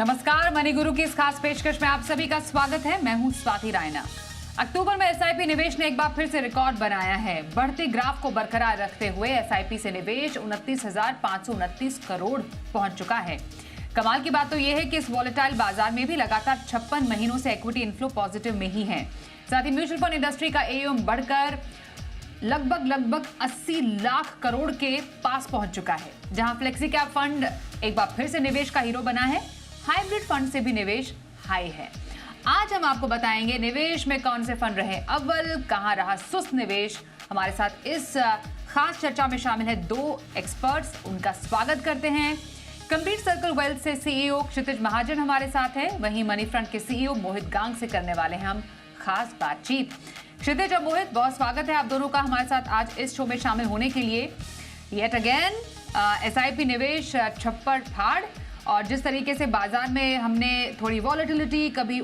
नमस्कार, मनी गुरु की इस खास पेशकश में आप सभी का स्वागत है। मैं हूं स्वाति रायना। अक्टूबर में एसआईपी निवेश ने एक बार फिर से रिकॉर्ड बनाया है। बढ़ते ग्राफ को बरकरार रखते हुए एसआईपी से निवेश 29,529 करोड़ पहुंच चुका है। कमाल की बात तो यह है कि इस वॉलेटाइल बाजार में भी लगातार 56 महीनों से इक्विटी इनफ्लो पॉजिटिव में ही है। साथ ही म्यूचुअल फंड इंडस्ट्री का एयूएम बढ़कर लगभग 80 लाख करोड़ के पास पहुंच चुका है। जहां फ्लेक्सी कैप फंड एक बार फिर से निवेश का हीरो बना है, हाइब्रिड फंड से भी निवेश हाई है। आज हम आपको बताएंगे निवेश में कौन से फंड रहे अव्वल, कहां रहा सुस्त निवेश। हमारे साथ इस खास चर्चा में शामिल है दो एक्सपर्ट्स, उनका स्वागत करते हैं। कंप्लीट सर्कल वेल्थ से सीईओ क्षितिज महाजन हमारे साथ हैं, वहीं मनी फ्रंट के सीईओ मोहित गांग से करने वाले हैं हम खास बातचीत। क्षितिज और मोहित, बहुत स्वागत है आप दोनों का हमारे साथ आज इस शो में शामिल होने के लिए। येट अगेन एसआईपी निवेश छप्पर फाड़, और जिस तरीके से बाजार में हमने थोड़ी वॉलेटिलिटी, कभी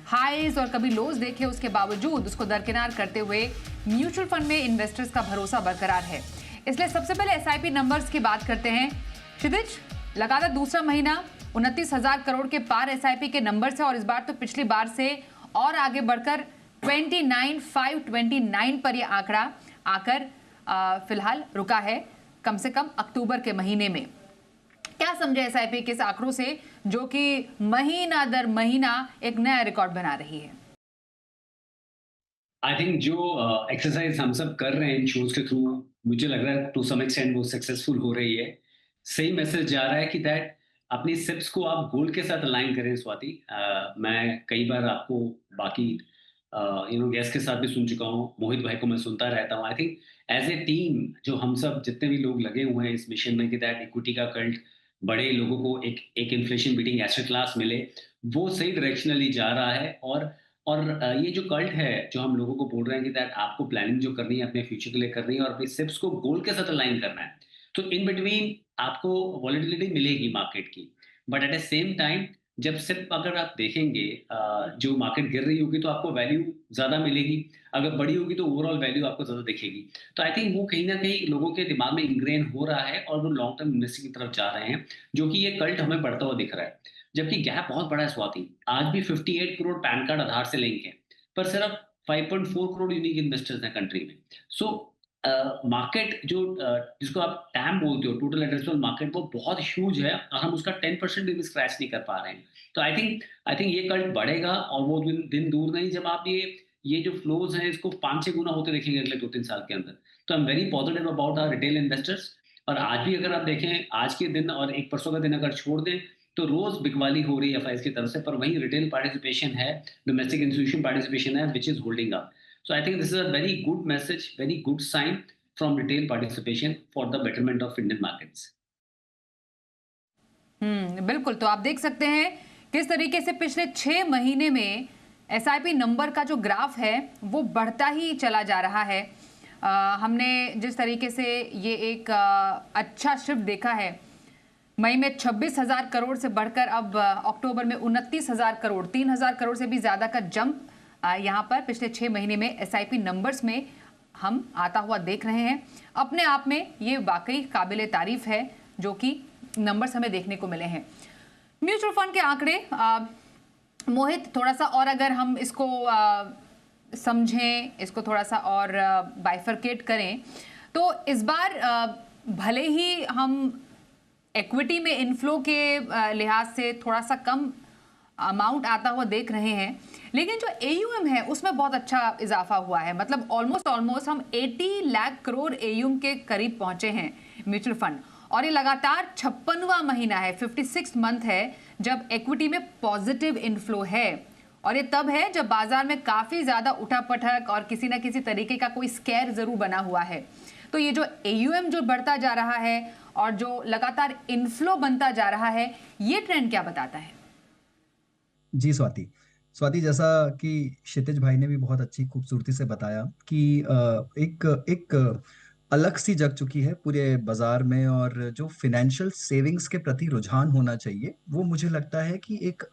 हाईज और कभी लोज देखे, उसके बावजूद उसको दरकिनार करते हुए म्यूचुअल फंड में इन्वेस्टर्स का भरोसा बरकरार है। इसलिए सबसे पहले एसआईपी नंबर्स की बात करते हैं। क्षितिज, लगातार दूसरा महीना 29,000 करोड़ के पार एसआईपी के नंबर से, और इस बार तो पिछली बार से और आगे बढ़कर 29,529 पर यह आंकड़ा आकर फिलहाल रुका है, कम से कम अक्टूबर के महीने में। क्या समझे एसआईपी के इस आंकड़ों से, जो कि महीना दर महीना एक नया रिकॉर्ड बना रही है? आई थिंक जो एक्सरसाइज हम सब कर रहे हैं इन शोज के थ्रू, मुझे लग रहा है टू सम एक्सटेंट वो सक्सेसफुल हो रही है। सही मैसेज जा रहा है कि दैट अपनी सिप्स को आप गोल्ड के साथ अलाइन करें। स्वाति, मैं कई बार आपको बाकी गेस्ट के साथ भी सुन चुका हूँ, मोहित भाई को मैं सुनता रहता हूँ। I think as a team जो हम सब जितने भी लोग लगे हुए हैं इस मिशन में कि दैट इक्विटी का कल्ट बड़े लोगों को एक इन्फ्लेशन बीटिंग एसेट क्लास मिले, वो सही डायरेक्शनली जा रहा है। और ये जो कल्ट है जो हम लोगों को बोल रहे हैं कि दैट आपको प्लानिंग जो करनी है अपने फ्यूचर के लिए करनी है और अपनी सिप्स को गोल के साथ अलाइन करना है, तो इन बिटवीन आपको वॉलेटिलिटी मिलेगी मार्केट की, but at the same time जब सिर्फ अगर आप देखेंगे जो मार्केट गिर रही होगी तो आपको वैल्यू ज़्यादा मिलेगी, अगर बड़ी होगी तो ओवरऑल वैल्यू आपको ज़्यादा दिखेगी। तो आई थिंक वो कहीं ना कहीं लोगों के दिमाग में इंग्रेन हो रहा है और वो लॉन्ग टर्म इन्वेस्टिंग की तरफ जा रहे हैं, जो कि ये कल्ट हमें बढ़ता हुआ दिख रहा है। जबकि गैप बहुत बड़ा है स्वाति, आज भी 58 करोड़ पैन कार्ड आधार से लिंक है, पर सिर्फ 5.4 करोड़ यूनिक इन्वेस्टर्स हैं कंट्री में। सो मार्केट जो जिसको आप टैम बोलते हो, टोटल एड्रेसेबल मार्केट, वो बहुत ह्यूज है और हम उसका 10% भी स्क्रैच नहीं कर पा रहे हैं। तो आई थिंक ये कल्ट बढ़ेगा और वो दिन दूर नहीं जब आप ये जो फ्लोज हैं इसको 5-6 गुना होते देखेंगे अगले 2-3 साल के अंदर। तो I am very positive about our retail investors. और आज भी अगर आप देखें, आज के दिन और एक परसों का दिन अगर छोड़ दें तो रोज बिकवाली हो रही है एफआईज की तरफ से, पर वहीं रिटेल पार्टिसिपेशन है, डोमेस्टिक इंस्टीट्यूशन पार्टिसिपेशन है, which is holding up. So I think this is a very good message, very good sign from retail participation for the betterment of Indian markets. बिल्कुल। तो आप देख सकते हैं किस तरीके से पिछले 6 महीने में एसआईपी नंबर का जो ग्राफ है वो बढ़ता ही चला जा रहा है। हमने जिस तरीके से ये एक अच्छा शिफ्ट देखा है, मई में 26,000 करोड़ से बढ़कर अब अक्टूबर में 29,000 करोड़, 3,000 करोड़ से भी ज्यादा का जंप यहाँ पर पिछले 6 महीने में एसआईपी नंबर्स में हम आता हुआ देख रहे हैं। अपने आप में ये वाकई काबिले तारीफ है जो कि नंबर्स हमें देखने को मिले हैं। म्यूचुअल फंड के आंकड़े, मोहित, थोड़ा सा और अगर हम इसको समझें, इसको थोड़ा सा और बाइफरकेट करें, तो इस बार भले ही हम इक्विटी में इनफ्लो के लिहाज से थोड़ा सा कम अमाउंट आता हुआ देख रहे हैं, लेकिन जो एयूएम है उसमें बहुत अच्छा इजाफा हुआ है। मतलब ऑलमोस्ट हम 80 लाख करोड़ एयूएम के करीब पहुंचे हैं म्यूचुअल फंड, और ये लगातार 56वां महीना है, 56 मंथ है जब इक्विटी में पॉजिटिव इनफ्लो है। और ये तब है जब बाजार में काफी ज्यादा उठापटक और किसी ना किसी तरीके का कोई स्कैर जरूर बना हुआ है। तो ये जो एयूएम जो बढ़ता जा रहा है और जो लगातार इनफ्लो बनता जा रहा है, ये ट्रेंड क्या बताता है? जी स्वाति, जैसा कि क्षितिज भाई ने भी बहुत अच्छी खूबसूरती से बताया कि एक अलग सी जग चुकी है पूरे बाजार में, और जो फाइनेंशियल सेविंग्स के प्रति रुझान होना चाहिए वो मुझे लगता है कि एक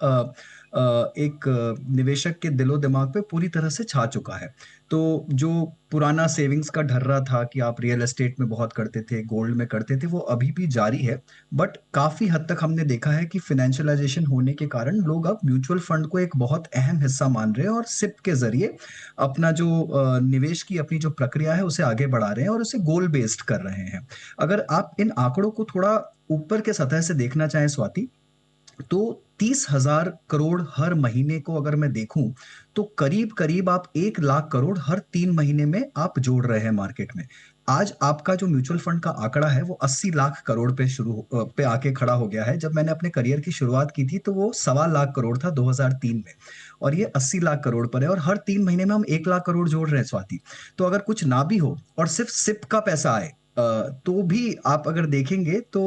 एक निवेशक के दिलो दिमाग पे पूरी तरह से छा चुका है। तो जो पुराना सेविंग्स का ढर्रा था कि आप रियल एस्टेट में बहुत करते थे, गोल्ड में करते थे, वो अभी भी जारी है। बट काफी हद तक हमने देखा है कि फाइनेंशियलाइजेशन होने के कारण लोग अब म्यूचुअल फंड को एक बहुत अहम हिस्सा मान रहे हैं और सिप के जरिए अपना जो निवेश की अपनी जो प्रक्रिया है उसे आगे बढ़ा रहे हैं और उसे गोल बेस्ड कर रहे हैं। अगर आप इन आंकड़ों को थोड़ा ऊपर के सतह से देखना चाहें स्वाति, तो 30,000 करोड़ हर महीने को अगर मैं देखूं, तो करीब करीब आप 1 लाख करोड़ हर 3 महीने में आप जोड़ रहे हैं मार्केट में। आज आपका जो म्यूचुअल फंड का आंकड़ा है वो 80 लाख करोड़ पे आके खड़ा हो गया है। जब मैंने अपने करियर की शुरुआत की थी तो वो 1.25 लाख करोड़ था 2003 में, और ये 80 लाख करोड़ पर है, और हर 3 महीने में हम 1 लाख करोड़ जोड़ रहे हैं स्वाति। तो अगर कुछ ना भी हो और सिर्फ सिप का पैसा आए, तो भी आप अगर देखेंगे तो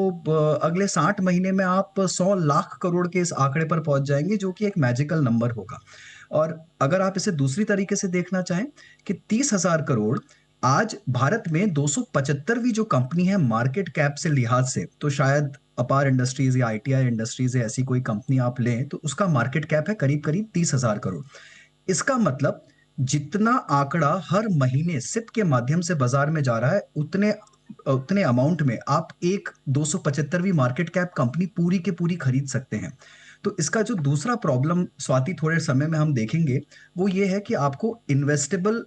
अगले 60 महीने में आप 100 लाख करोड़ के इस आंकड़े पर पहुंच जाएंगे, जो कि एक मैजिकल नंबर होगा। और अगर आप इसे दूसरी तरीके से देखना चाहें कि 30,000 करोड़ आज भारत में 275वीं जो कंपनी है मार्केट कैप से लिहाज से, तो शायद अपार इंडस्ट्रीज या आईटीआई इंडस्ट्रीज या ऐसी कोई कंपनी आप लें तो उसका मार्केट कैप है करीब करीब 30,000 करोड़। इसका मतलब जितना आंकड़ा हर महीने सिप के माध्यम से बाजार में जा रहा है, उतने उतने अमाउंट में आप एक 275वीं मार्केट कैप कंपनी पूरी के पूरी खरीद सकते हैं। तो इसका जो दूसरा प्रॉब्लम स्वाति थोड़े समय में हम देखेंगे, वो ये है कि आपको इन्वेस्टेबल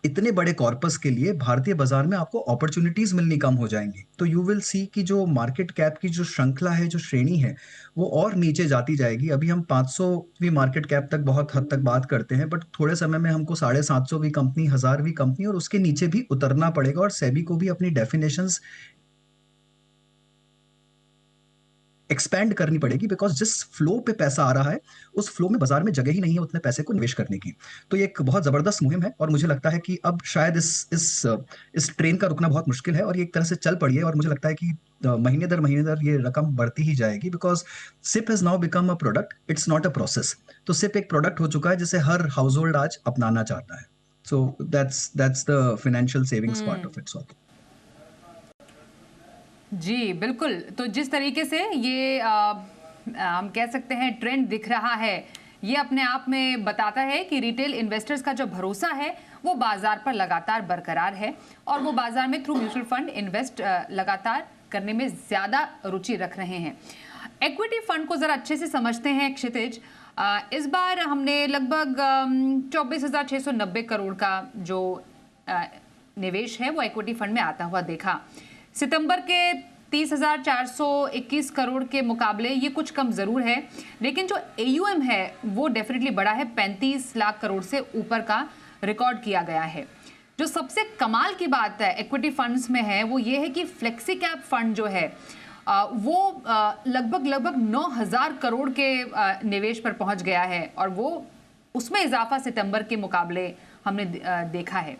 इतने बड़े कॉर्पस के लिए भारतीय बाजार में आपको अपॉर्चुनिटीज मिलनी कम हो जाएंगी। तो यू विल सी कि जो मार्केट कैप की जो श्रृंखला है, जो श्रेणी है, वो और नीचे जाती जाएगी। अभी हम 500वीं मार्केट कैप तक बहुत हद तक बात करते हैं, बट थोड़े समय में हमको 750वीं कंपनी, 1000वीं कंपनी और उसके नीचे भी उतरना पड़ेगा, और सेबी को भी अपनी डेफिनेशंस एक्सपैंड करनी पड़ेगी, बिकॉज जिस फ्लो पे पैसा आ रहा है उस फ्लो में बाजार में जगह ही नहीं है उतने पैसे को निवेश करने की। तो ये एक बहुत जबरदस्त मुहिम है, और मुझे लगता है कि अब शायद इस ट्रेन का रुकना बहुत मुश्किल है, और ये एक तरह से चल पड़ी है। और मुझे लगता है कि महीने दर ये रकम बढ़ती ही जाएगी, because SIP has now become a product, it's not a process. तो सिप एक प्रोडक्ट हो चुका है जिसे हर हाउस होल्ड आज अपनाना चाहता है। So that's the financial savings part of it. जी बिल्कुल। तो जिस तरीके से ये हम कह सकते हैं ट्रेंड दिख रहा है, ये अपने आप में बताता है कि रिटेल इन्वेस्टर्स का जो भरोसा है वो बाजार पर लगातार बरकरार है, और वो बाजार में थ्रू म्यूचुअल फंड इन्वेस्ट लगातार करने में ज़्यादा रुचि रख रहे हैं। इक्विटी फंड को ज़रा अच्छे से समझते हैं क्षितिज। इस बार हमने लगभग 24,690 करोड़ का जो निवेश है वो इक्विटी फंड में आता हुआ देखा। सितंबर के 30,421 करोड़ के मुकाबले ये कुछ कम जरूर है, लेकिन जो AUM है वो डेफिनेटली बड़ा है, 35 लाख करोड़ से ऊपर का रिकॉर्ड किया गया है। जो सबसे कमाल की बात है इक्विटी फंड्स में है वो ये है कि फ्लेक्सी कैप फंड जो है वो लगभग 9,000 करोड़ के निवेश पर पहुंच गया है, और वो उसमें इजाफा सितंबर के मुकाबले हमने देखा है।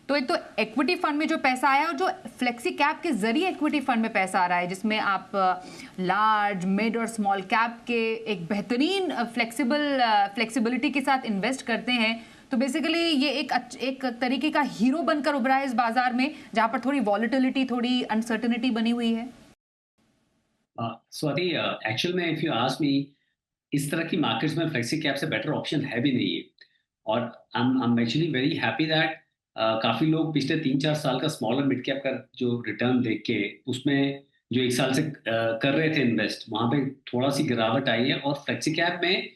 तो एक तो इक्विटी फंड में जो पैसा आया, और जो फ्लेक्सी कैप के जरिए इक्विटी फंड में पैसा आ रहा है, जिसमें आप लार्ज, मिड और स्मॉल कैप के एक बेहतरीन फ्लेक्सिबिलिटी के साथ इन्वेस्ट करते हैं, तो बेसिकली ये एक तरीके का हीरो बनकर उभरा है इस बाजार में, जहां पर थोड़ी वॉलेटिलिटी, थोड़ी अनसर्टेनिटी बनी हुई है। स्वाति, एक्चुअल में इफ यू आस्क मी, इस तरह की मार्केट्स में फ्लेक्सी कैप से बेटर ऑप्शन है भी नहीं है। और I am actually very happy that काफ़ी लोग पिछले 3-4 साल का स्मॉल और मिड कैप का जो रिटर्न देख के उसमें जो 1 साल से कर रहे थे इन्वेस्ट, वहाँ पे थोड़ा सी गिरावट आई है, और फ्लेक्सी कैप में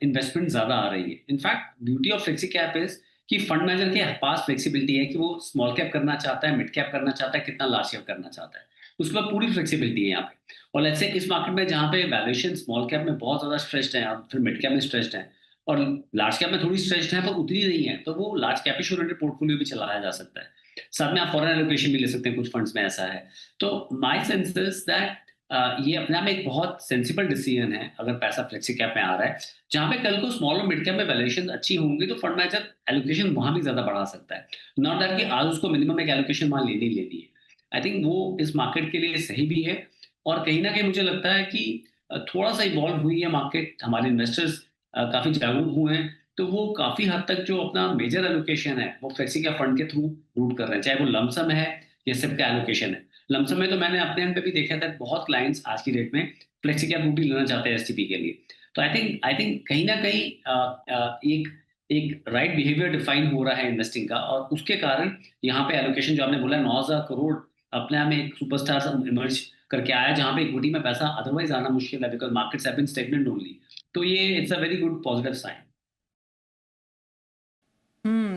इन्वेस्टमेंट ज़्यादा आ रही है। In fact beauty of flexi cap is कि फंड मैनेजर के पास फ्लेक्सिबिलिटी है कि वो स्मॉल कैप करना चाहता है, मिड कैप करना चाहता है, कितना लार्ज कैप करना चाहता है, उसके बाद पूरी फ्लेक्सिबिलिटी है यहाँ पे। और लेट्स से इस मार्केट में जहाँ पे वैल्यूएशन स्मॉल कैप में बहुत ज़्यादा स्ट्रेस्ड है और फिर मिड कैप में स्ट्रेस्ड है और लार्ज कैप में थोड़ी स्ट्रेस्ड है पर उतनी नहीं है, तो वो लार्ज कैप ओरिएंटेड पोर्टफोलियो भी चलाया जा सकता है। साथ में आप फॉरेन एलोकेशन भी ले सकते हैं, कुछ फंड्स में ऐसा है। तो माय सेंस इज दैट ये अपने आप में एक बहुत सेंसिबल डिसीजन है अगर पैसा फ्लेक्सी कैप में आ रहा है, जहां पे कल को स्मॉल और मिड कैप में वैल्यूएशन अच्छी होंगी तो फंड मैनेजर एलोकेशन वहां भी ज्यादा बढ़ा सकता है। नॉट दैट कि आज उसको मिनिमम एक एलोकेशन वहां लेनी है। आई थिंक वो इस मार्केट के लिए सही भी है, और कहीं ना कहीं मुझे लगता है कि थोड़ा सा इवॉल्व हुई है मार्केट, हमारे इन्वेस्टर्स काफी जागरूक हुए हैं, तो वो काफी हद तक जो अपना मेजर एलोकेशन है वो फ्लेक्सी कैप फंड के थ्रू रूट कर रहे हैं, चाहे वो लमसम है या सिर्फ का एलोकेशन है। लमसम में तो मैंने अपने एंड पे भी देखा था बहुत क्लाइंट्स आज की डेट में फ्लेक्सी कैप रूट ही लेना चाहते हैं एसटीपी के लिए। तो आई थिंक कहीं ना कहीं एक एक राइट बिहेवियर डिफाइन हो रहा है इन्वेस्टिंग का, और उसके कारण यहाँ पे एलोकेशन जो आपने बोला 9,000 करोड़ अपने आप में एक सुपरस्टार इमर्ज करके आया, जहाँ पे इक्विटी में पैसा अदरवाइज आना मुश्किल है because markets have been stagnant only. तो ये it's a very good positive sign.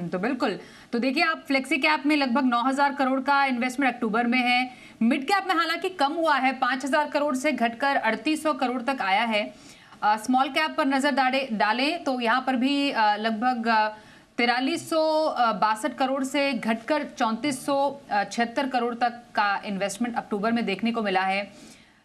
तो बिल्कुल। तो देखिए, आप फ्लेक्सी कैप में लगभग 9,000 करोड़ का इन्वेस्टमेंट अक्टूबर में है। मिड कैप में हालांकि कम हुआ है, 5,000 करोड़ से घटकर 3,800 करोड़ तक आया है। स्मॉल कैप पर नजर डालें तो यहाँ पर भी लगभग 4,362 करोड़ से घटकर 3,476 करोड़ तक का इन्वेस्टमेंट अक्टूबर में देखने को मिला है।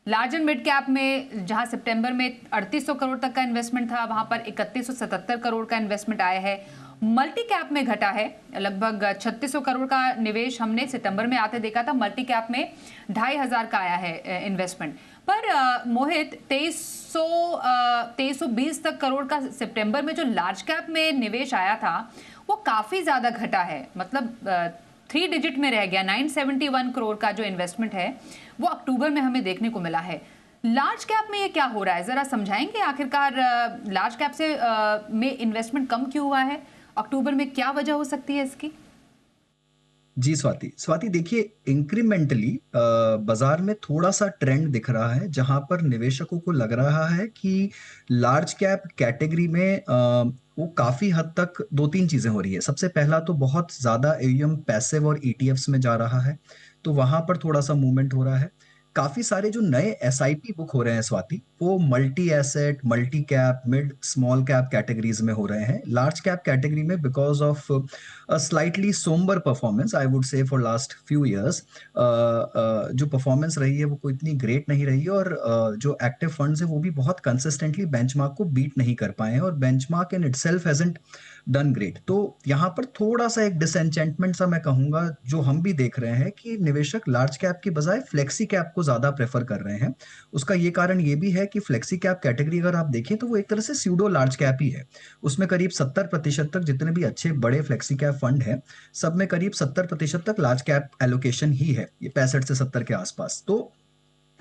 लार्ज एंड मिड कैप में जहां सितंबर में 3,800 करोड़ तक का इन्वेस्टमेंट था, वहां पर 3,177 करोड़ का इन्वेस्टमेंट आया है। मल्टी कैप में घटा है, लगभग 3,600 करोड़ का निवेश हमने सितंबर में आते देखा था। मल्टी कैप में 2,500 का आया है इन्वेस्टमेंट। पर मोहित, 2,320 तक करोड़ का सितंबर में जो लार्ज कैप में निवेश आया था वो काफी ज्यादा घटा है, मतलब 3 डिजिट में रह गया। 971 करोड़ का जो इन्वेस्टमेंट है वो अक्टूबर में हमें देखने को मिला है। लार्ज कैप में ये क्या हो रहा है, जरा समझाएंगे आखिरकार लार्ज कैप से में इन्वेस्टमेंट कम क्यों हुआ है अक्टूबर में, क्या वजह हो सकती है इसकी? जी स्वाति देखिए, इंक्रीमेंटली बाजार में थोड़ा सा ट्रेंड दिख रहा है जहां पर निवेशकों को लग रहा है कि लार्ज कैप कैटेगरी में वो काफी हद तक दो तीन चीजें हो रही है। सबसे पहला तो बहुत ज्यादा एयूएम पैसिव और ईटीएफ्स में जा रहा है, तो वहां पर थोड़ा सा मूवमेंट हो रहा है। काफी सारे जो नए एसआईपी बुक हो रहे हैं स्वाति, वो multi asset, multi cap, mid small cap categories में हो रहे हैं। लार्ज कैप कैटेगरी में because of a slightly somber performance I would say for last few years, जो परफॉर्मेंस रही है वो कोई इतनी ग्रेट नहीं रही है, और जो एक्टिव फंड्स है वो भी बहुत कंसिस्टेंटली बेंचमार्क को बीट नहीं कर पाए हैं, और benchmark in itself hasn't done great. तो यहाँ पर थोड़ा सा एक डिसएंचेंटमेंट सा मैं कहूंगा जो हम भी देख रहे हैं कि निवेशक लार्ज कैप की बजाय फ्लेक्सी कैप को ज्यादा प्रेफर कर रहे हैं। उसका ये कारण ये भी है कि फ्लेक्सी कैप कैटेगरी अगर आप देखें तो वो एक तरह से स्यूडो लार्ज कैप ही है। उसमें करीब 70% तक जितने भी अच्छे बड़े फ्लेक्सी कैप फंड है, सब में करीब 70% तक लार्ज कैप एलोकेशन ही है, ये 65 से 70 के आसपास। तो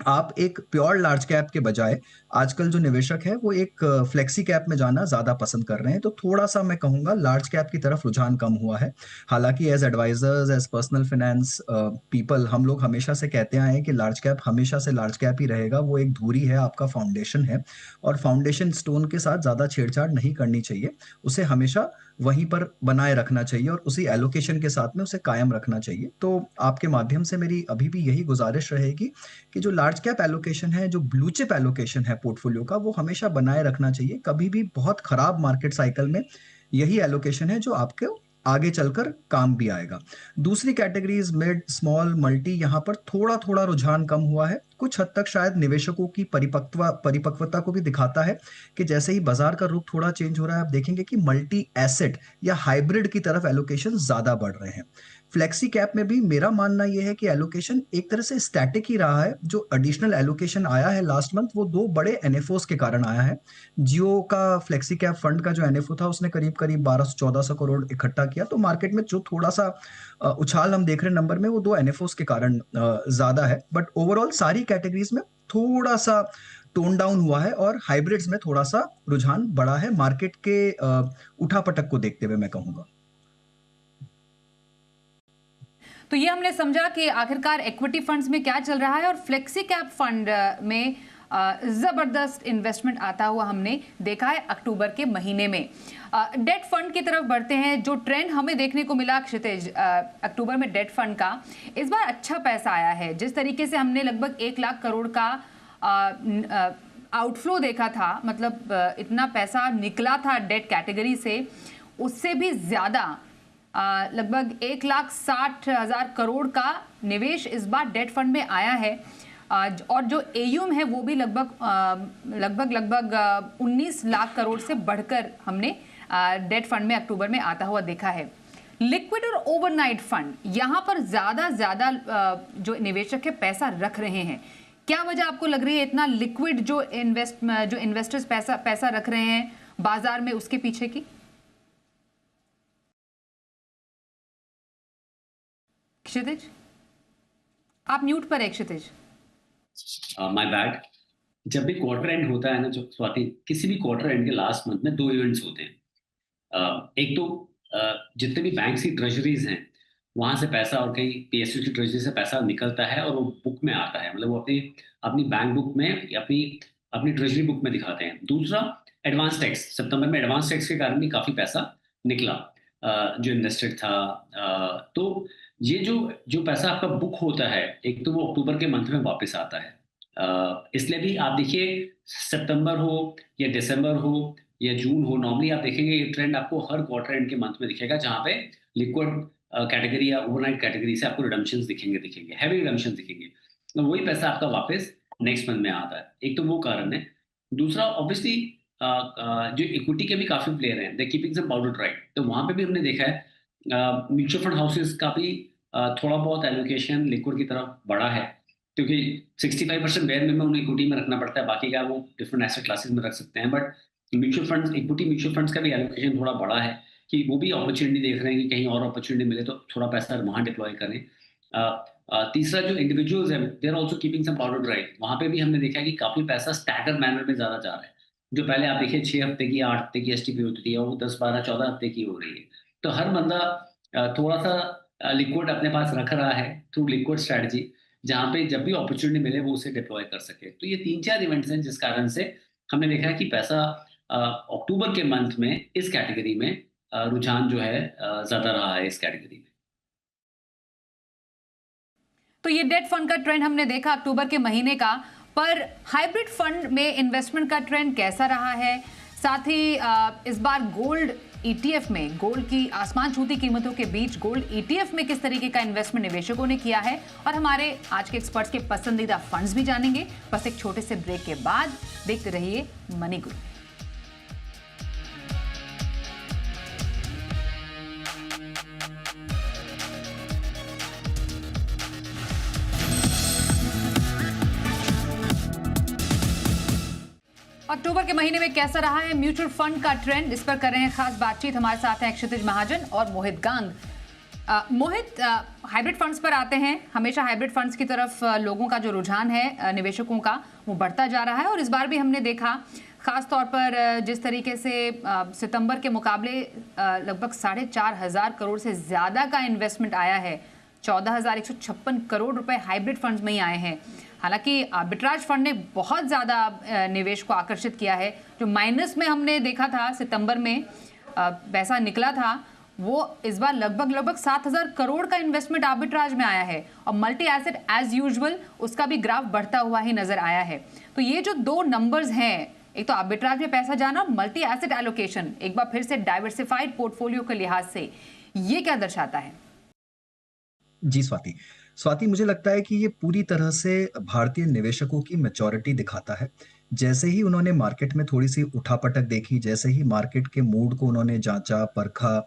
आप एक प्योर लार्ज कैप के बजाय आजकल जो निवेशक है वो एक फ्लेक्सी कैप में जाना ज्यादा पसंद कर रहे हैं, तो थोड़ा सा मैं कहूंगा लार्ज कैप की तरफ रुझान कम हुआ है। हालांकि as advisors, as personal finance people, हम लोग हमेशा से कहते आए हैं कि लार्ज कैप हमेशा से लार्ज कैप ही रहेगा, वो एक धुरी है, आपका फाउंडेशन है, और फाउंडेशन स्टोन के साथ ज्यादा छेड़छाड़ नहीं करनी चाहिए, उसे हमेशा वहीं पर बनाए रखना चाहिए और उसी एलोकेशन के साथ में उसे कायम रखना चाहिए। तो आपके माध्यम से मेरी अभी भी यही गुजारिश रहेगी कि जो लार्ज कैप एलोकेशन है, जो ब्लू चिप एलोकेशन है पोर्टफोलियो का, वो हमेशा बनाए रखना चाहिए। कभी भी बहुत खराब मार्केट साइकिल में यही एलोकेशन है जो आपके आगे चलकर काम भी आएगा। दूसरी कैटेगरीज मिड स्मॉल मल्टी, यहाँ पर थोड़ा थोड़ा रुझान कम हुआ है, कुछ हद तक शायद निवेशकों की परिपक्वता को भी दिखाता है कि जैसे ही बाजार का रुख थोड़ा चेंज हो रहा है, आप देखेंगे कि मल्टी एसेट या हाइब्रिड की तरफ एलोकेशन ज्यादा बढ़ रहे हैं। फ्लेक्सी कैप में भी मेरा मानना यह है कि एलोकेशन एक तरह से स्टैटिक ही रहा है। जो एडिशनल एलोकेशन आया है लास्ट मंथ, वो दो बड़े एनएफओस के कारण आया है। जियो का फ्लेक्सी कैप फंड का जो एनएफओ था, उसने करीब करीब 1200-1400 करोड़ इकट्ठा किया, तो मार्केट में जो थोड़ा सा उछाल हम देख रहे हैं नंबर में, वो दो एनएफओस के कारण ज्यादा है। बट ओवरऑल सारी कैटेगरीज में थोड़ा सा टोन डाउन हुआ है, और हाइब्रिड्स में थोड़ा सा रुझान बढ़ा है मार्केट के उठापटक को देखते हुए, मैं कहूंगा। तो ये हमने समझा कि आखिरकार इक्विटी फंड्स में क्या चल रहा है, और फ्लेक्सी कैप फंड में जबरदस्त इन्वेस्टमेंट आता हुआ हमने देखा है अक्टूबर के महीने में। डेट फंड की तरफ बढ़ते हैं। जो ट्रेंड हमें देखने को मिला क्षितिज, अक्टूबर में डेट फंड का इस बार अच्छा पैसा आया है। जिस तरीके से हमने लगभग 1 लाख करोड़ का आउटफ्लो देखा था, मतलब इतना पैसा निकला था डेट कैटेगरी से, उससे भी ज्यादा लगभग 1,60,000 करोड़ का निवेश इस बार डेट फंड में आया है। और जो एयूएम है वो भी लगभग 19 लाख करोड़ से बढ़कर हमने डेट फंड में अक्टूबर में आता हुआ देखा है। लिक्विड और ओवरनाइट फंड, यहाँ पर ज्यादा जो निवेशक है पैसा रख रहे हैं। क्या वजह आपको लग रही है इतना लिक्विड जो इन्वेस्टर्स पैसा रख रहे हैं बाजार में, उसके पीछे की? क्षितिज, आप म्यूट पर है क्षितिज। My bad. जब भी क्वार्टर एंड होता है ना, जो स्वाति, किसी भी क्वार्टर एंड के लास्ट मंथ में 2 इवेंट्स होते हैं। एक तो जितने भी बैंक्स की ट्रेजरीज हैं, वहाँ से पैसा और कहीं पीएसयू की ट्रेजरी से पैसा निकलता है और वो बुक में आता है, मतलब वो अपनी अपनी बैंक बुक में या अपनी अपनी ट्रेजरी बुक में दिखाते हैं। दूसरा, एडवांस टैक्स, सितंबर में एडवांस टैक्स के कारण भी काफ़ी पैसा निकला जो इन्वेस्टेड था। तो ये जो जो पैसा आपका बुक होता है, एक तो वो अक्टूबर के मंथ में वापस आता है। इसलिए भी आप देखिए, सितंबर हो या दिसंबर हो या जून हो, नॉर्मली आप देखेंगे ये ट्रेंड आपको हर क्वार्टर एंड के मंथ में दिखेगा, जहाँ पे लिक्विड कैटेगरी या ओवरनाइट कैटेगरी से आपको रिडम्पशंस दिखेंगे, हैवी रिडम्पशंस दिखेंगे। तो वही पैसा आपका वापस नेक्स्ट मंथ में आता है। एक तो वो कारण है। दूसरा, ऑब्वियसली जो इक्विटी के भी काफी प्लेयर हैं, दे कीपिंग सम पाउडर ड्राई, तो वहां पे भी हमने देखा है म्यूचुअल फंड हाउसेस का भी थोड़ा बहुत एलोकेशन लिक्विड की तरफ बढ़ा है, क्योंकि 65% बेयर में उन्हें इक्विटी में रखना पड़ता है, बाकी का वो डिफरेंट एसेट क्लासेस में रख सकते हैं। But mutual funds, equity mutual funds का भी एलोकेशन थोड़ा बड़ा है, कि वो भी अपॉर्चुनिटी देख रहे हैं कि कहीं और अपॉर्चुनिटी मिले तो थोड़ा पैसा वहाँ डिप्लॉय करें। तीसरा, जो इंडिविजुअल्स हैं, they are also keeping some powder dry. वहाँ पे भी हमने देखा है कि काफ़ी पैसा स्टैगर्ड मैनर में ज़्यादा जा रहा है। जो पहले आप देखिए 6 हफ्ते की, 8 हफ्ते की एसटीपी होती थी, और वो 10, 12, 14 हफ्ते की हो रही है। तो हर बंदा थोड़ा-सा लिक्विड अपने पास रख रहा है थ्रू लिक्विड स्ट्रैटेजी, जहाँ पे जब भी अपॉर्चुनिटी मिले वो उसे डिप्लॉय कर सके। तो ये 3-4 इवेंट्स हैं जिस कारण से हमने देखा है कि पैसा अक्टूबर के मंथ में इस कैटेगरी में रुझान जो है ज़्यादा रहा है इस कैटेगरी में। तो ये डेट फंड का ट्रेंड हमने देखा अक्टूबर के महीने का, पर हाइब्रिड फंड में इन्वेस्टमेंट का ट्रेंड कैसा रहा है? साथ ही इस बार गोल्ड ईटीएफ में, गोल्ड की आसमान छूती कीमतों के बीच गोल्ड ईटीएफ में किस तरीके का इन्वेस्टमेंट निवेशकों ने किया है, और हमारे आज के एक्सपर्ट्स के पसंदीदा फंड्स भी जानेंगे, बस एक छोटे से ब्रेक के बाद। देखते रहिए मनी गुरु। अक्टूबर के महीने में कैसा रहा है म्यूचुअल फंड का ट्रेंड, इस पर कर रहे हैं खास बातचीत। हमारे साथ हैं क्षितिज महाजन और मोहित गांग। मोहित, हाइब्रिड फंड्स पर आते हैं। हमेशा हाइब्रिड फंड्स की तरफ लोगों का जो रुझान है निवेशकों का, वो बढ़ता जा रहा है, और इस बार भी हमने देखा खास तौर पर जिस तरीके से सितंबर के मुकाबले लगभग 4,500 करोड़ से ज़्यादा का इन्वेस्टमेंट आया है। 14,156 करोड़ रुपए हाइब्रिड फंड्स में ही आए हैं। हालांकि आर्बिट्राज फंड ने बहुत ज़्यादा निवेश को आकर्षित किया है। जो माइनस में हमने देखा था सितंबर में पैसा निकला था, वो इस बार लगभग 7,000 करोड़ का इन्वेस्टमेंट आर्बिट्राज में आया है, और मल्टी एसेट एज यूजुअल उसका भी ग्राफ बढ़ता हुआ ही नजर आया है। तो ये जो दो नंबर्स हैं, एक तो आर्बिट्राज में पैसा जाना, मल्टी एसेट एलोकेशन, एक बार फिर से डाइवर्सिफाइड पोर्टफोलियो के लिहाज से ये क्या दर्शाता है? जी स्वाति, मुझे लगता है कि ये पूरी तरह से भारतीय निवेशकों की मैच्योरिटी दिखाता है। जैसे ही उन्होंने मार्केट में थोड़ी सी उठापटक देखी, जैसे ही मार्केट के मूड को उन्होंने जांचा परखा,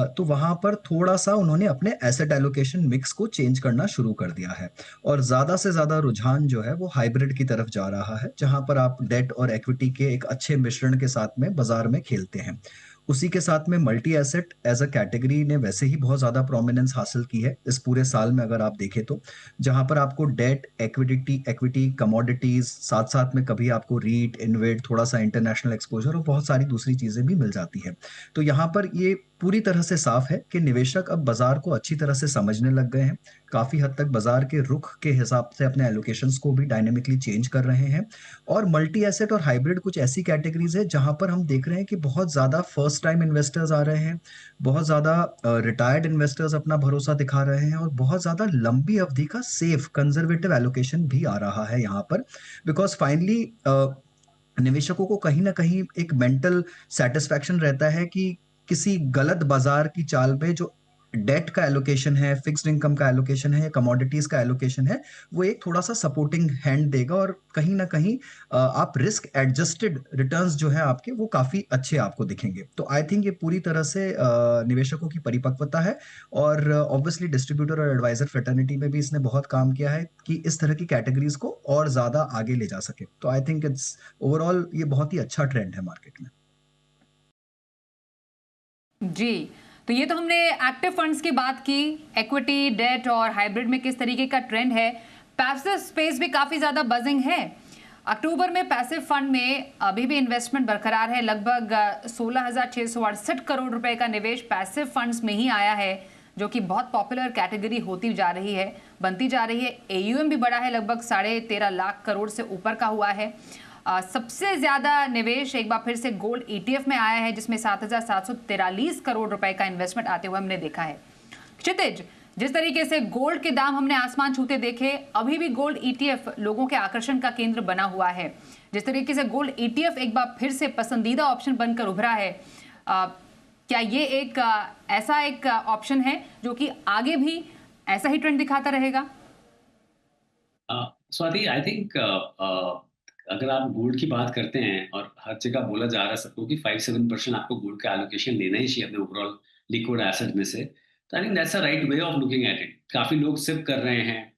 तो वहां पर थोड़ा सा उन्होंने अपने एसेट एलोकेशन मिक्स को चेंज करना शुरू कर दिया है, और ज्यादा से ज्यादा रुझान जो है वो हाइब्रिड की तरफ जा रहा है, जहां पर आप डेट और इक्विटी के एक अच्छे मिश्रण के साथ में बाजार में खेलते हैं। उसी के साथ में multi asset as a category ने वैसे ही बहुत ज्यादा प्रोमिनेंस हासिल की है इस पूरे साल में, अगर आप देखें तो, जहां पर आपको डेट, इक्विटी, कमोडिटीज, साथ साथ में कभी आपको रीट, इन्वेट, थोड़ा सा इंटरनेशनल एक्सपोजर और बहुत सारी दूसरी चीजें भी मिल जाती है। तो यहाँ पर ये पूरी तरह से साफ है कि निवेशक अब बाजार को अच्छी तरह से समझने लग गए हैं, काफी हद तक बाजार के रुख के हिसाब से अपने एलोकेशंस को भी डायनेमिकली चेंज कर रहे हैं। और मल्टी एसेट और हाइब्रिड कुछ ऐसी कैटेगरीज है जहां पर हम देख रहे हैं कि बहुत ज्यादा फर्स्ट टाइम इन्वेस्टर्स आ रहे हैं, बहुत ज्यादा रिटायर्ड इन्वेस्टर्स अपना भरोसा दिखा रहे हैं, और बहुत ज्यादा लंबी अवधि का सेफ कंजर्वेटिव एलोकेशन भी आ रहा है यहाँ पर। बिकॉज फाइनली निवेशकों को कहीं ना कहीं एक मेंटल सेटिस्फैक्शन रहता है कि किसी गलत बाजार की चाल में जो डेट का एलोकेशन है, फिक्स्ड इनकम का एलोकेशन है, या कमोडिटीज का एलोकेशन है, वो एक थोड़ा सा सपोर्टिंग हैंड देगा, और कहीं ना कहीं आप रिस्क एडजस्टेड रिटर्न्स जो है आपके, वो काफी अच्छे आपको दिखेंगे। तो आई थिंक ये पूरी तरह से निवेशकों की परिपक्वता है, और ऑब्वियसली डिस्ट्रीब्यूटर और एडवाइजर फ्रेटर्निटी में भी इसने बहुत काम किया है कि इस तरह की कैटेगरीज को और ज्यादा आगे ले जा सके। तो आई थिंक इट्स ओवरऑल ये बहुत ही अच्छा ट्रेंड है मार्केट में। जी, तो ये तो हमने एक्टिव फंड्स की बात की, इक्विटी, डेट और हाइब्रिड में किस तरीके का ट्रेंड है। पैसिव स्पेस भी काफी ज्यादा बजिंग है। अक्टूबर में पैसिव फंड में अभी भी इन्वेस्टमेंट बरकरार है। लगभग 16,668 करोड़ रुपए का निवेश पैसिव फंड्स में ही आया है, जो कि बहुत पॉपुलर कैटेगरी होती जा रही है, बनती जा रही है। एयूएम भी बढ़ा है, लगभग 13.5 लाख करोड़ से ऊपर का हुआ है। सबसे ज्यादा निवेश एक बार फिर से गोल्ड ईटीएफ में आया है, जिसमें 7,743 करोड़ रुपए का इन्वेस्टमेंट आते हुए हमने देखा है। क्षितिज, जिस तरीके से गोल्ड के दाम हमने आसमान छूते देखे, अभी भी गोल्ड ईटीएफ लोगों के आकर्षण का केंद्र बना हुआ है। जिस तरीके से गोल्ड ईटीएफ एक बार फिर से पसंदीदा ऑप्शन बनकर उभरा है, क्या ये एक ऐसा एक ऑप्शन है जो कि आगे भी ऐसा ही ट्रेंड दिखाता रहेगा? स्वाति, आई थिंक अगर आप गोल्ड की बात करते हैं और हर जगह बोला जा रहा है सबको कि 5-7% आपको गोल्ड का एलोकेशन लेना ही चाहिए अपने ओवरऑल लिक्विड एसेट में से, तो I think that's a right way of looking at it. काफी लोग सिप कर रहे हैं,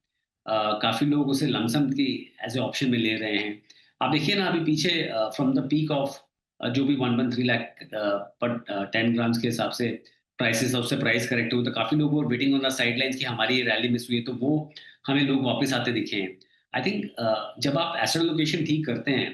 काफी लोग उसे लमसम की एज ए ऑप्शन में ले रहे हैं। आप देखिए ना, अभी पीछे फ्रॉम द पीक ऑफ जो भी 113 लाख पर 10 ग्राम्स के हिसाब से प्राइसेस, उससे प्राइस करेक्ट हुए, तो काफी लोग वो वेटिंग ऑन द साइडलाइंस कि हमारी ये रैली मिस हुई है, तो वो हमें लोग वापस आते दिखे हैं। आई थिंक जब आप एसेट लोकेशन ठीक करते हैं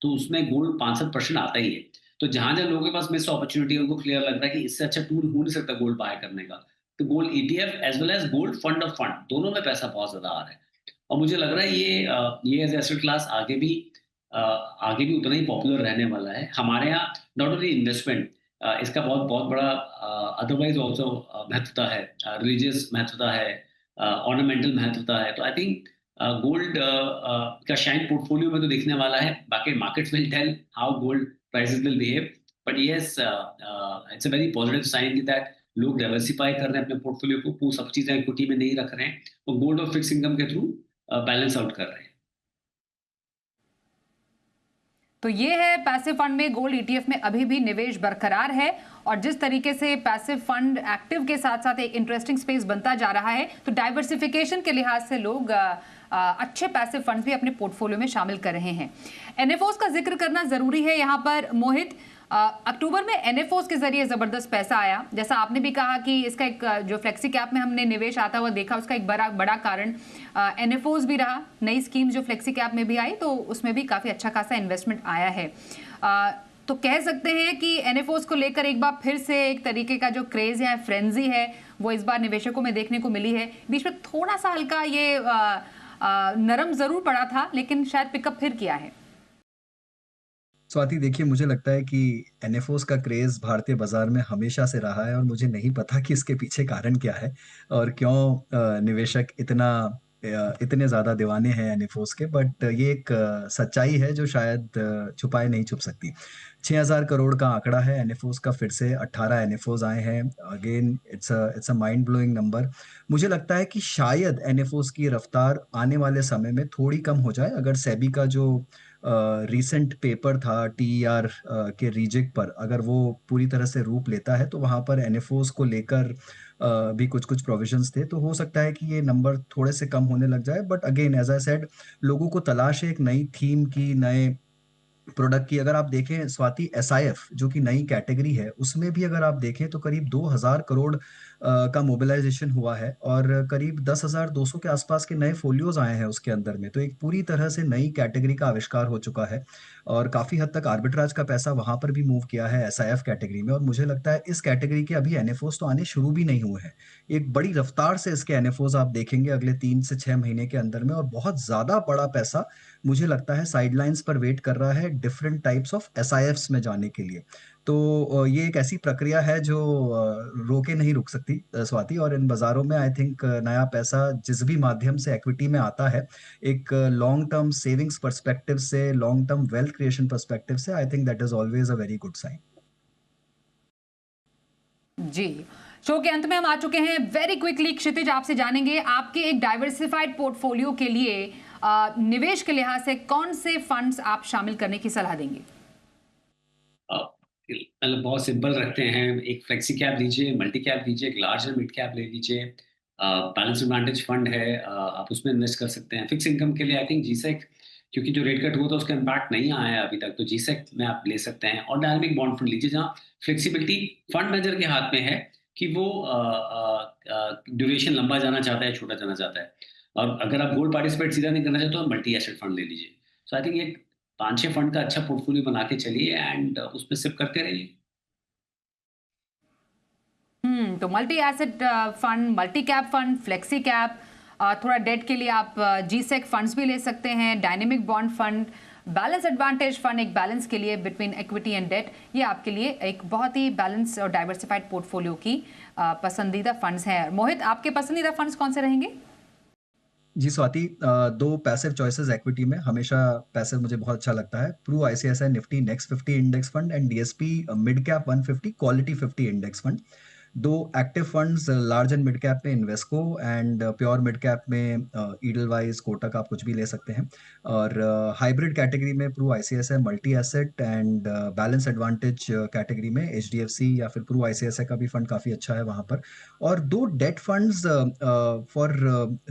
तो उसमें गोल्ड 5-7% आता ही है। तो जहां जहां लोगों के पास मिस अपॉर्चुनिटी है, उनको क्लियर लग रहा है कि इससे अच्छा टूल हो नहीं सकता गोल्ड बाय करने का, तो gold ETF as well as gold fund of fund, दोनों में पैसा बहुत ज्यादा आ रहा है। और मुझे लग रहा है ये एज एसेट क्लास आगे भी उतना ही पॉपुलर रहने वाला है। हमारे यहाँ नॉट ओनली इन्वेस्टमेंट, इसका बहुत बहुत बड़ा अदरवाइज ऑल्सो महत्वता है, रिलीजियस महत्वता है, ऑर्नामेंटल महत्वता है। तो आई थिंक गोल्ड का शाइन पोर्टफोलियो में तो दिखने वाला है। बाकी markets will tell how gold prices will behave, but yes it's a very positive sign that लोग डाइवर्सिफाई कर रहे हैं अपने पोर्टफोलियो को, वो सब चीजें इक्विटी में नहीं रख रहे हैं, वो गोल्ड और फिक्स इनकम के थ्रू बैलेंस आउट कर रहे हैं। तो ये है पैसिव फंड में गोल्ड ईटीएफ में अभी भी निवेश बरकरार है, और जिस तरीके से पैसिव फंड एक्टिव के साथ साथ एक इंटरेस्टिंग स्पेस बनता जा रहा है, तो डाइवर्सिफिकेशन के लिहाज से लोग अच्छे पैसिव फंड्स भी अपने पोर्टफोलियो में शामिल कर रहे हैं। एनएफओस का जिक्र करना जरूरी है यहाँ पर। मोहित, अक्टूबर में एनएफओस के जरिए जबरदस्त पैसा आया, जैसा आपने भी कहा कि इसका एक जो फ्लेक्सी कैप में हमने निवेश आता हुआ देखा, उसका एक बड़ा कारण एनएफओस भी रहा। नई स्कीम जो फ्लेक्सी कैप में भी आई, तो उसमें भी काफी अच्छा खासा इन्वेस्टमेंट आया है। तो कह सकते हैं कि एनएफओस को लेकर एक बार फिर से एक तरीके का जो क्रेज है, फ्रेंजी है, वो इस बार निवेशकों में देखने को मिली है। बीच में थोड़ा सा हल्का ये नरम जरूर पड़ा था, लेकिन शायद पिकअप फिर किया है। स्वाति, देखिए, मुझे लगता है कि एनएफओस का क्रेज भारतीय बाजार में हमेशा से रहा है और मुझे नहीं पता कि इसके पीछे कारण क्या है और क्यों निवेशक इतने ज्यादा दीवाने हैं एनएफओस के। बट ये एक सच्चाई है जो शायद छुपाए नहीं छुप सकती। 6,000 करोड़ का आंकड़ा है एनएफओस का, फिर से 18 एनएफओस आए हैं। Again it's a mind blowing number. मुझे लगता है कि शायद एनएफओस की रफ्तार आने वाले समय में थोड़ी कम हो जाए अगर सेबी का जो रीसेंट पेपर था टीईआर के रिजेक्ट पर, अगर वो पूरी तरह से रूप लेता है, तो वहां पर एनएफओस को लेकर भी कुछ कुछ प्रोविजंस थे, तो हो सकता है कि ये नंबर थोड़े से कम होने लग जाए। But again as I said, लोगों को तलाश है एक नई थीम की, नए प्रोडक्ट की। अगर आप देखें स्वाति, एसआईएफ जो कि नई कैटेगरी है, उसमें भी अगर आप देखें तो करीब 2,000 करोड़ का मोबिलाइजेशन हुआ है और करीब 10,200 के आसपास के नए फोलियोज आए हैं उसके अंदर में। तो एक पूरी तरह से नई कैटेगरी का आविष्कार हो चुका है और काफी हद तक आर्बिट्राज का पैसा वहां पर भी मूव किया है एसआईएफ कैटेगरी में। और मुझे लगता है इस कैटेगरी के अभी एनएफओस तो आने शुरू भी नहीं हुए हैं। एक बड़ी रफ्तार से इसके एनएफओस आप देखेंगे अगले 3 से 6 महीने के अंदर में, और बहुत ज्यादा बड़ा पैसा मुझे लगता है साइडलाइंस पर वेट कर रहा है डिफरेंट टाइप्स ऑफ एसआईएफ्स में जाने के लिए। तो ये एक ऐसी प्रक्रिया है जो रोके नहीं रुक सकती स्वाति। और इन बाजारों में आई थिंक नया पैसा जिस भी माध्यम से इक्विटी में आता है, एक लॉन्ग टर्म सेविंग्स पर्सपेक्टिव से, long term wealth creation perspective से, I think that is always a very good sign. जी, शो के अंत में हम आ चुके हैं। वेरी क्विकली क्षितिज, आपसे जानेंगे आपके एक डाइवर्सिफाइड पोर्टफोलियो के लिए निवेश के लिहाज से कौन से फंड्स आप शामिल करने की सलाह देंगे? मतलब बहुत सिंपल रखते हैं, एक फ्लेक्सी कैप लीजिए, मल्टी कैप लीजिए, एक लार्ज और मिड कैप ले लीजिए। बैलेंस एडवांटेज फंड है, आप उसमें इन्वेस्ट कर सकते हैं। फिक्स इनकम के लिए आई थिंक जीसेक, क्योंकि जो रेट कट हुआ था उसका इम्पैक्ट नहीं आया है अभी तक, तो जीसेक में आप ले सकते हैं। और डायनामिक बॉन्ड फंड लीजिए, जहाँ फ्लेक्सिबिलिटी फंड मैनेजर के हाथ में है कि वो ड्यूरेशन लंबा जाना चाहता है, छोटा जाना चाहता है। और अगर आप गोल्ड पार्टिसिपेट सीधा नहीं करना चाहते तो मल्टी एसेट फंड ले लीजिए। सो आई थिंक एक 5-6 फंड का अच्छा पोर्टफोलियो बना के चलिए एंड उसमें सिप करते रहिए। तो multi asset fund, multi cap fund, flexi cap, थोड़ा डेट के लिए आप जीसेक फंड्स भी ले सकते हैं, dynamic bond fund, balance advantage fund, एक बैलेंस के लिए बिटवीन इक्विटी एंड डेट। ये आपके लिए एक बहुत ही बैलेंस और डाइवर्सिफाइड पोर्टफोलियो की पसंदीदा फंड्स हैं। मोहित, आपके पसंदीदा फंड्स कौन से रहेंगे? जी स्वाति, दो पैसिव चॉइसेस एक्विटी में, हमेशा पैसिव मुझे बहुत अच्छा लगता है। Pru ICICI Nifty next 50 index fund and DSP mid cap 150 quality 50 index fund. दो active funds large and mid cap में Invesco and pure mid cap में ईडलवाइज, कोटक, आप कुछ भी ले सकते हैं। और हाइब्रिड कैटेगरी में Pru ICICI multi asset and balance advantage category में एचडीएफसी या फिर प्रू आईसीआईसीआई का भी फंड काफ़ी अच्छा है वहाँ पर। और दो date funds for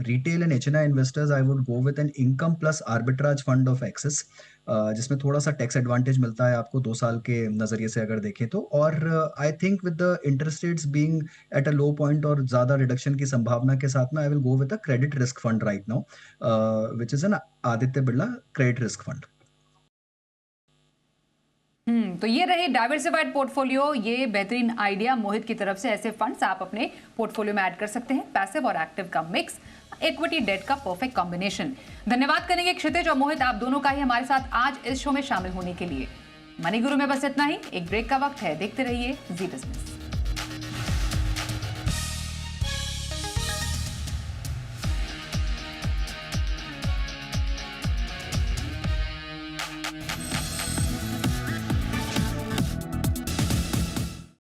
retail and HNI investors, I would go with an income plus arbitrage fund of axis, जिसमें थोड़ा सा टैक्स एडवांटेज मिलता है आपको 2 साल के नज़रिए से अगर देखें तो। और I think with the interest rates being at a low point और ज़्यादा रिडक्शन की संभावना के साथ में, I will go with a credit risk fund right now, which is an Aditya Birla credit risk fund. तो ये रहे डाइवर्सिफाइड पोर्टफोलियो, ये बेहतरीन आइडिया मोहित की तरफ से। ऐसे फंड्स आप अपने पोर्टफोलियो में ऐड कर सकते हैं, पैसिव और एक्टिव का मिक्स, इक्विटी डेट का परफेक्ट कॉम्बिनेशन। धन्यवाद करेंगे क्षितिज और मोहित, आप दोनों का ही हमारे साथ आज इस शो में शामिल होने के लिए। मनी गुरु में बस इतना ही, एक ब्रेक का वक्त है, देखते रहिए जी बिजनेस।